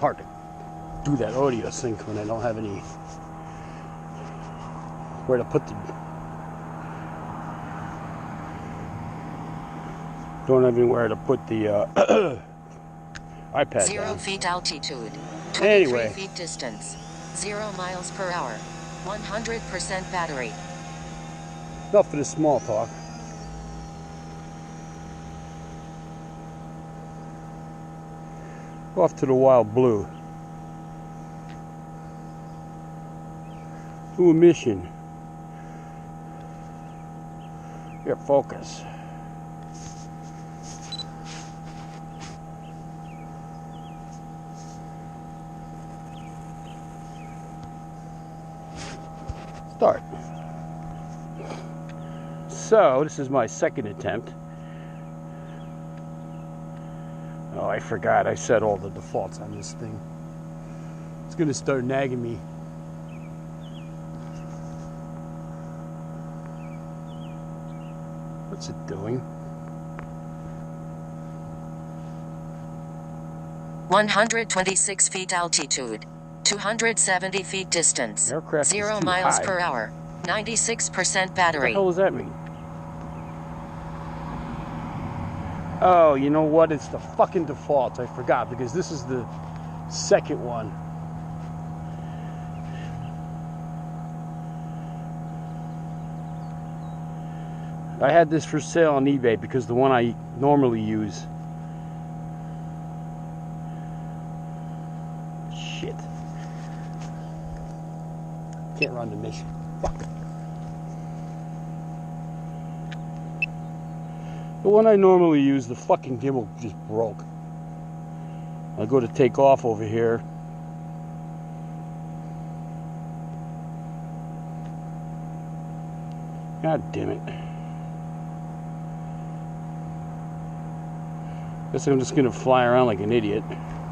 hard to do that audio sync when I don't have any where to put the iPad 0 down. feet altitude, 23 Anyway, feet distance, 0 miles per hour, 100% battery. enough of this small talk. Off to the Wild Blue. To a mission. Here, focus. Start. So, this is my second attempt. Oh, I forgot I set all the defaults on this thing. It's gonna start nagging me. What's it doing? 126 feet altitude, 270 feet distance, Aircraft 0 is too miles high. per hour, 96% What the battery. hell does that mean? Oh, you know what? It's the fucking default. I forgot because this is the second one. I had this for sale on eBay because the one I normally use. Shit. Can't run the mission. Fuck. The one I normally use, the fucking gimbal just broke. I go to take off over here. God damn it. Guess I'm just gonna fly around like an idiot.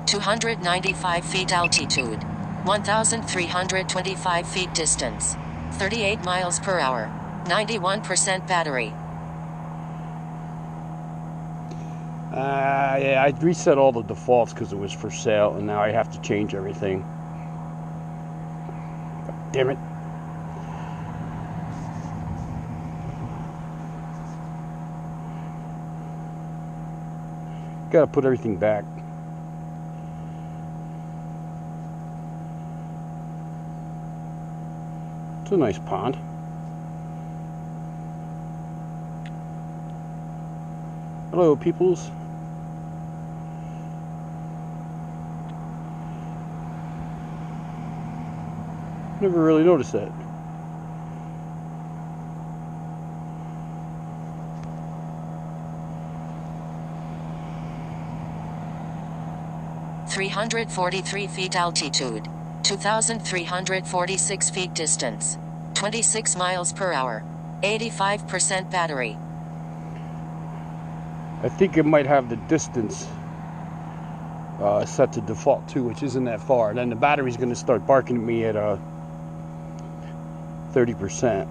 295 feet altitude, 1,325 feet distance, 38 miles per hour, 91% battery. Yeah, I reset all the defaults because it was for sale, and now I have to change everything. God damn it. Gotta put everything back. It's a nice pond. Hello, peoples. Never really noticed that. .343 feet altitude, 2,346 feet distance, 26 miles per hour, 85% battery. I think it might have the distance set to default too, which isn't that far. Then the battery's going to start barking at me at 30%.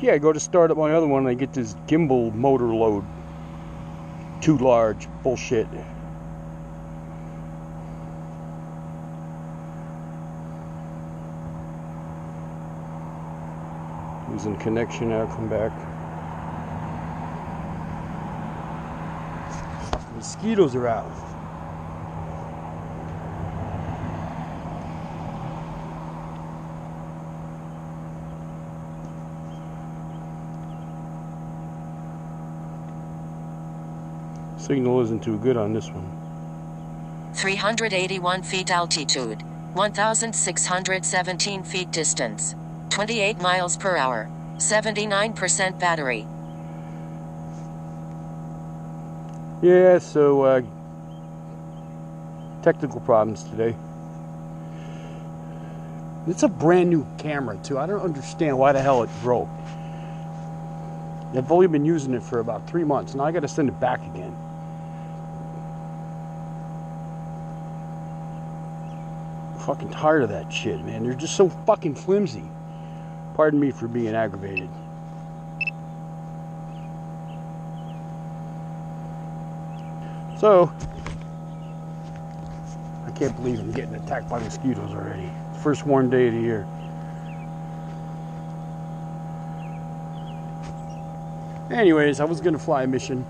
Yeah, I go to start up my other one and I get this gimbal motor load. Too large. Bullshit. Losing connection now, come back. Mosquitoes are out. Signal isn't too good on this one. 381 feet altitude, 1,617 feet distance, 28 miles per hour, 79% battery. Yeah, so technical problems today. It's a brand new camera too. I don't understand why the hell it broke. I've only been using it for about 3 months. Now I got to send it back again. I'm fucking tired of that shit, man. They're just so fucking flimsy. Pardon me for being aggravated. So, I can't believe I'm getting attacked by mosquitoes already. First warm day of the year. Anyways, I was gonna fly a mission,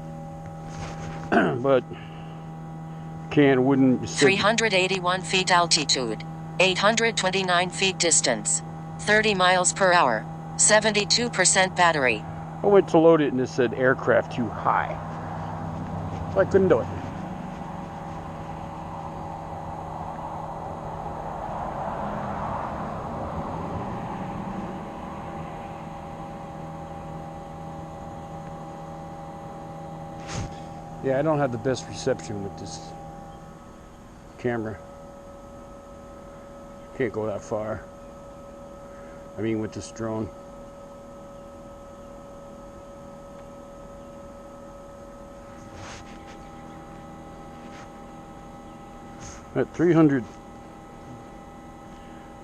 but wouldn't. 381 feet altitude, 829 feet distance, 30 miles per hour, 72% battery. I went to load it and it said aircraft too high. So I couldn't do it. Yeah, I don't have the best reception with this camera. Can't go that far. I mean, with this drone. At 300,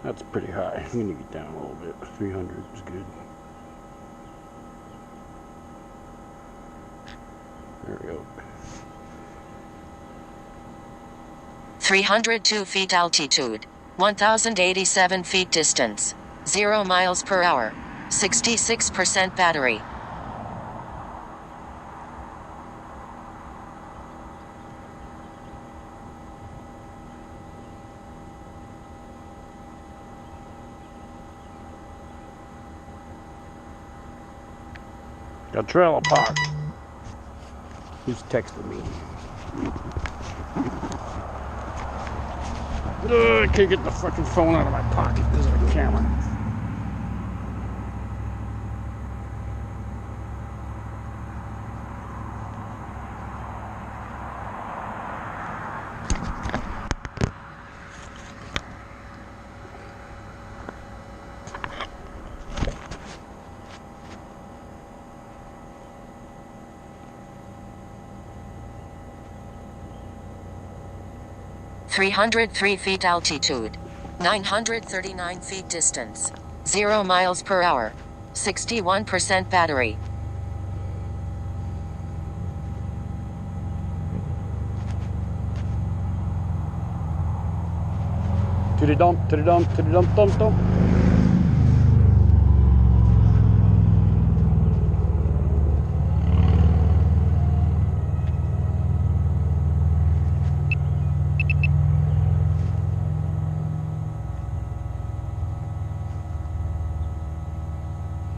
that's pretty high. I'm gonna get down a little bit. 300 is good. There we go. 302 feet altitude, 1,087 feet distance, 0 miles per hour, 66% battery. Got trailer park. Who's texting me? I can't get the fucking phone out of my pocket because of the camera. .303 feet altitude, 939 feet distance, 0 miles per hour, 61% battery. To the dump, to the dump, to the dump, dump, dump.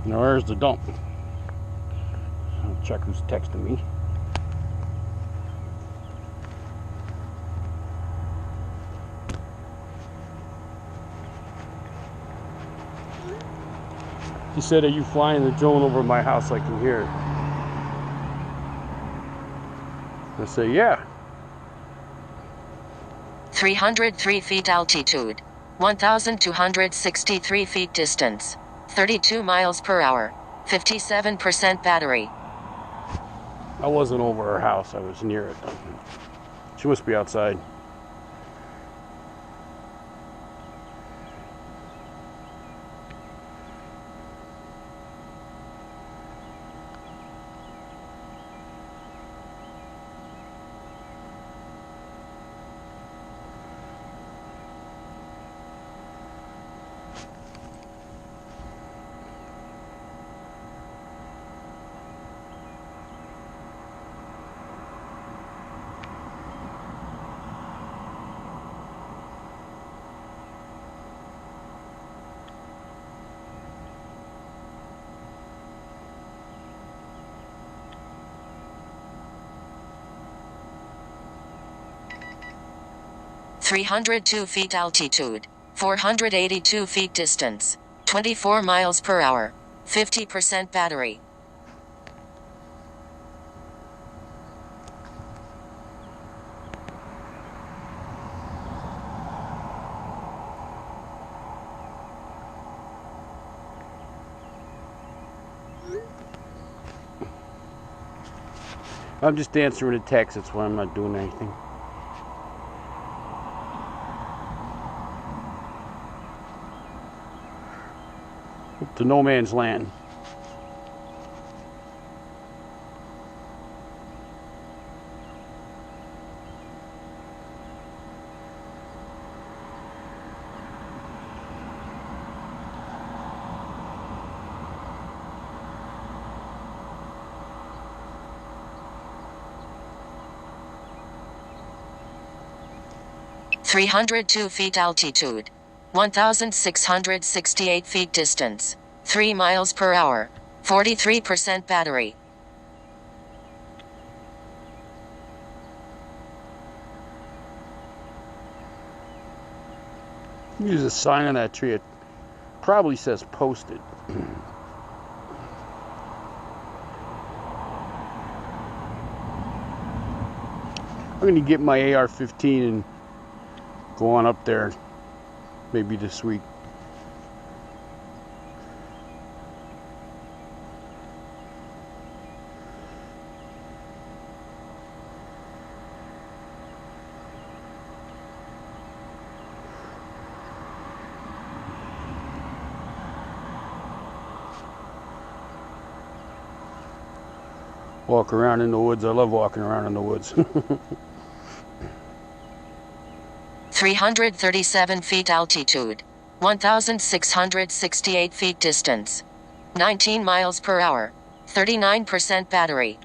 Now where's the dump? I'll check who's texting me. He said, "Are you flying the drone over my house? I can hear it." I say, "Yeah." 303 feet altitude, 1,263 feet distance, 32 miles per hour, 57% battery. I wasn't over her house. I was near it. She must be outside. .302 feet altitude, 482 feet distance, 24 miles per hour, 50% battery. I'm just answering a text. That's why I'm not doing anything. To no man's land. 302 feet altitude. 1,668 feet distance. 3 miles per hour. 43% battery. Use a sign on that tree. It probably says posted. I'm going to get my AR-15 and go on up there maybe this week. Walk around in the woods. I love walking around in the woods. 337 feet altitude. 1,668 feet distance. 19 miles per hour. 39% battery.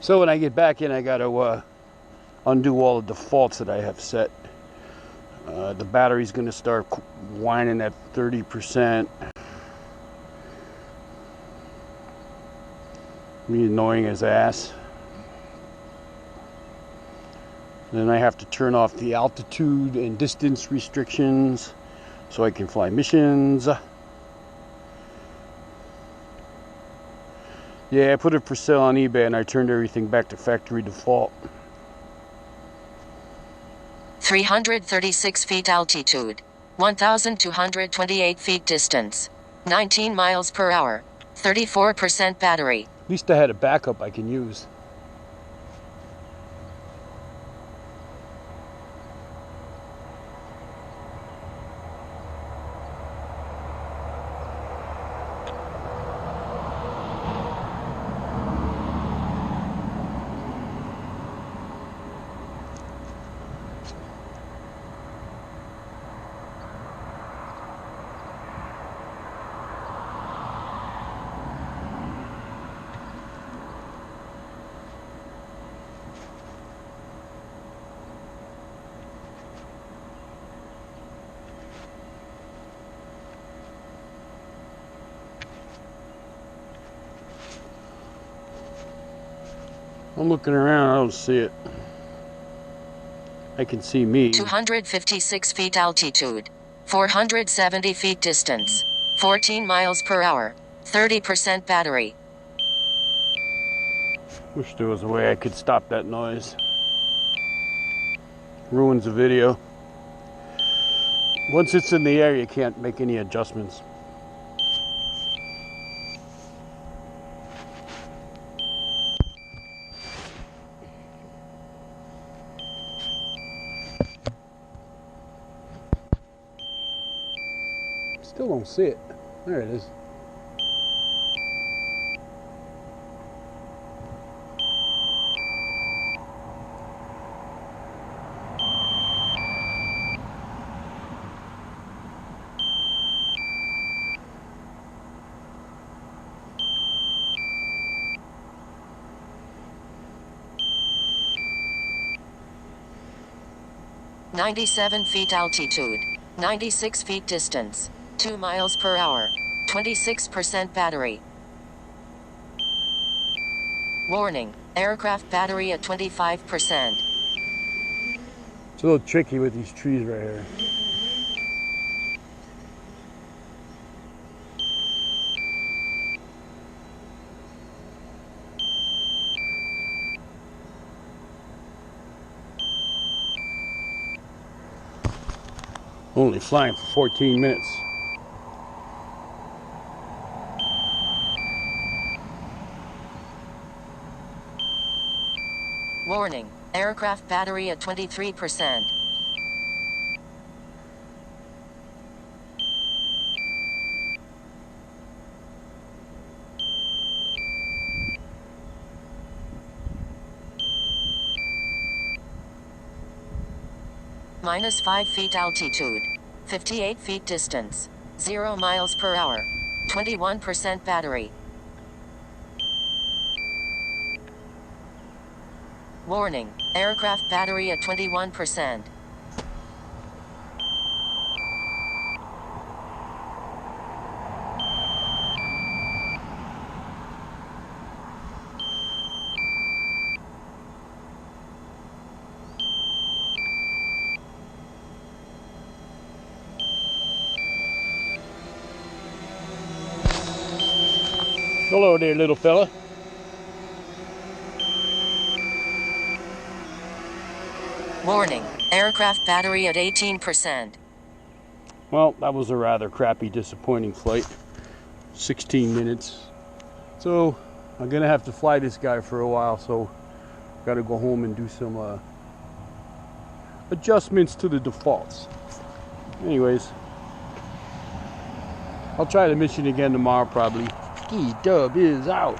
So when I get back in, I got to undo all the defaults that I have set. The battery's going to start whining at 30%. Me annoying as ass. Then I have to turn off the altitude and distance restrictions so I can fly missions. Yeah, I put it for sale on eBay and I turned everything back to factory default. 336 feet altitude. 1,228 feet distance. 19 miles per hour. 34% battery. At least I had a backup I can use. I'm looking around, I don't see it. I can see me. 256 feet altitude. 470 feet distance. 14 miles per hour. 30% battery. Wish there was a way I could stop that noise. Ruins the video. Once it's in the air, you can't make any adjustments. Still don't see it. There it is. .97 feet altitude. 96 feet distance. 2 miles per hour. 26% battery. Warning. Aircraft battery at 25%. It's a little tricky with these trees right here. Only flying for 14 minutes. Warning. Aircraft battery at 23%. -5 feet altitude. 58 feet distance. 0 miles per hour. 21% battery. Warning, aircraft battery at 21%. Hello there, little fella. Warning, aircraft battery at 18%. Well, that was a rather crappy, disappointing flight. 16 minutes. So, I'm gonna have to fly this guy for a while, so gotta go home and do some adjustments to the defaults. Anyways, I'll try the mission again tomorrow probably. E-Dub is out.